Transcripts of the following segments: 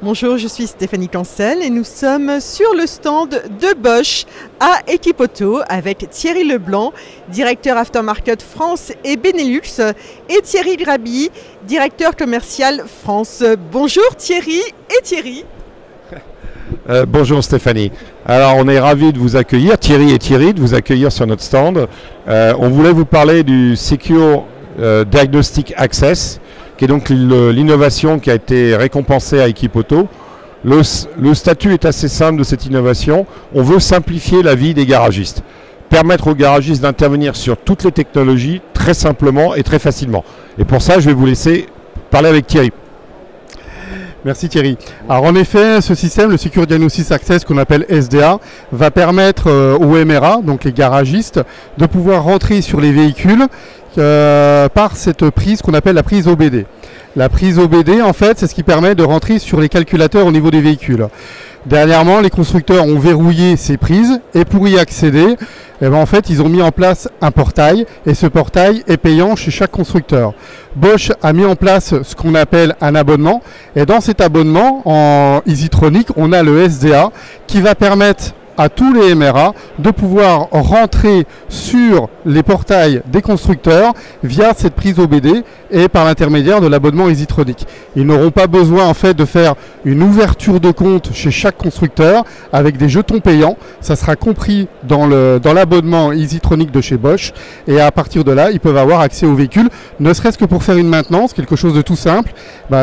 Bonjour, je suis Stéphanie Cancel et nous sommes sur le stand de Bosch à Equipoto avec Thierry Leblanc, directeur Aftermarket France et Benelux, et Thierry Graby, directeur commercial France. Bonjour Thierry et Thierry. Bonjour Stéphanie. Alors on est ravis de vous accueillir, Thierry et Thierry, de vous accueillir sur notre stand. On voulait vous parler du Secure Diagnostic Access, qui est donc l'innovation qui a été récompensée à Equipoto. Le statut est assez simple de cette innovation. On veut simplifier la vie des garagistes, permettre aux garagistes d'intervenir sur toutes les technologies très simplement et très facilement. Et pour ça, je vais vous laisser parler avec Thierry. Merci Thierry. Alors en effet, ce système, le Secure Diagnostic Access qu'on appelle SDA, va permettre aux MRA, donc les garagistes, de pouvoir rentrer sur les véhicules par cette prise qu'on appelle la prise OBD. La prise OBD, en fait, c'est ce qui permet de rentrer sur les calculateurs au niveau des véhicules. Dernièrement, les constructeurs ont verrouillé ces prises et pour y accéder, en fait, ils ont mis en place un portail et ce portail est payant chez chaque constructeur. Bosch a mis en place ce qu'on appelle un abonnement et dans cet abonnement, en EasyTronic, on a le SDA qui va permettre à tous les MRA de pouvoir rentrer sur les portails des constructeurs via cette prise OBD et par l'intermédiaire de l'abonnement EasyTronic. Ils n'auront pas besoin en fait de faire une ouverture de compte chez chaque constructeur avec des jetons payants. Ça sera compris dans l'abonnement EasyTronic de chez Bosch et à partir de là, ils peuvent avoir accès au véhicule, ne serait-ce que pour faire une maintenance, quelque chose de tout simple.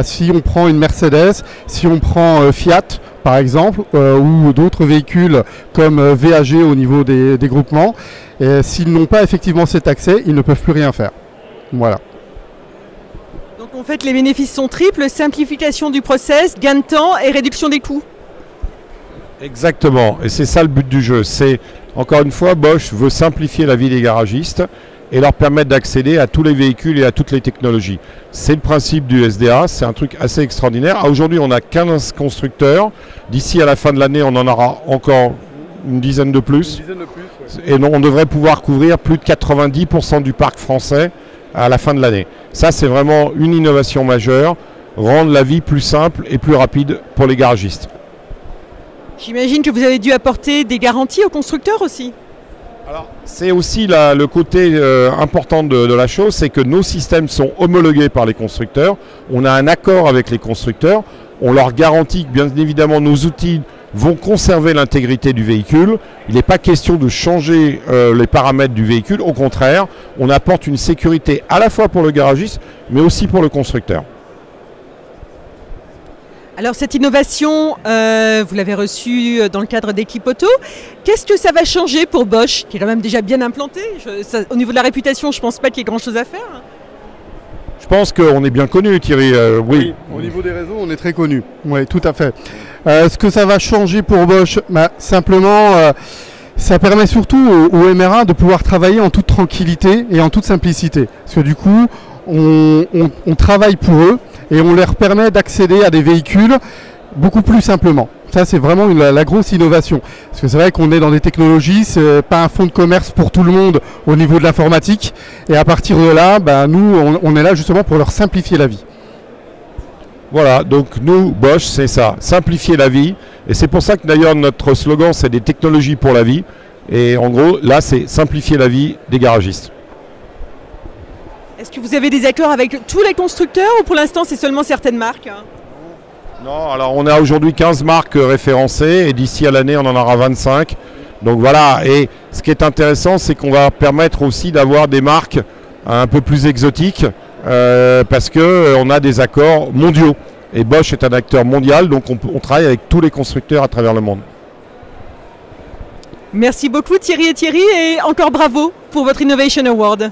Si on prend une Mercedes, si on prend Fiat, par exemple, ou d'autres véhicules comme VAG au niveau des groupements. S'ils n'ont pas effectivement cet accès, ils ne peuvent plus rien faire. Voilà. Donc en fait, les bénéfices sont triples, simplification du process, gain de temps et réduction des coûts. Exactement, et c'est ça le but du jeu. C'est, encore une fois, Bosch veut simplifier la vie des garagistes et leur permettre d'accéder à tous les véhicules et à toutes les technologies. C'est le principe du SDA, c'est un truc assez extraordinaire. Aujourd'hui, on a 15 constructeurs. D'ici à la fin de l'année, on en aura encore une dizaine de plus. Ouais. Et on devrait pouvoir couvrir plus de 90% du parc français à la fin de l'année. Ça, c'est vraiment une innovation majeure, rendre la vie plus simple et plus rapide pour les garagistes. J'imagine que vous avez dû apporter des garanties aux constructeurs aussi. Alors, c'est aussi le côté important de la chose, c'est que nos systèmes sont homologués par les constructeurs. On a un accord avec les constructeurs. On leur garantit que, bien évidemment, nos outils vont conserver l'intégrité du véhicule. Il n'est pas question de changer les paramètres du véhicule. Au contraire, on apporte une sécurité à la fois pour le garagiste, mais aussi pour le constructeur. Alors cette innovation, vous l'avez reçue dans le cadre d'Equipoto. Qu'est-ce que ça va changer pour Bosch, qui est quand même déjà bien implanté? Au niveau de la réputation, je ne pense pas qu'il y ait grand-chose à faire. Je pense qu'on est bien connu, Thierry. Oui. Au niveau des réseaux, on est très connu. Oui, tout à fait. Ce que ça va changer pour Bosch, simplement, ça permet surtout aux MRA de pouvoir travailler en toute tranquillité et en toute simplicité. Parce que du coup, on travaille pour eux et on leur permet d'accéder à des véhicules beaucoup plus simplement. Ça, c'est vraiment la grosse innovation. Parce que c'est vrai qu'on est dans des technologies, c'est pas un fonds de commerce pour tout le monde au niveau de l'informatique. Et à partir de là, nous, on est là justement pour leur simplifier la vie. Voilà, donc nous, Bosch, c'est ça, simplifier la vie. Et c'est pour ça que d'ailleurs notre slogan, c'est des technologies pour la vie. Et en gros, là, c'est simplifier la vie des garagistes. Est-ce que vous avez des accords avec tous les constructeurs ou pour l'instant c'est seulement certaines marques? Non, alors on a aujourd'hui 15 marques référencées et d'ici à l'année on en aura 25. Donc voilà, et ce qui est intéressant c'est qu'on va permettre aussi d'avoir des marques un peu plus exotiques parce qu'on a des accords mondiaux. Et Bosch est un acteur mondial, donc on travaille avec tous les constructeurs à travers le monde. Merci beaucoup Thierry et encore bravo pour votre Innovation Award.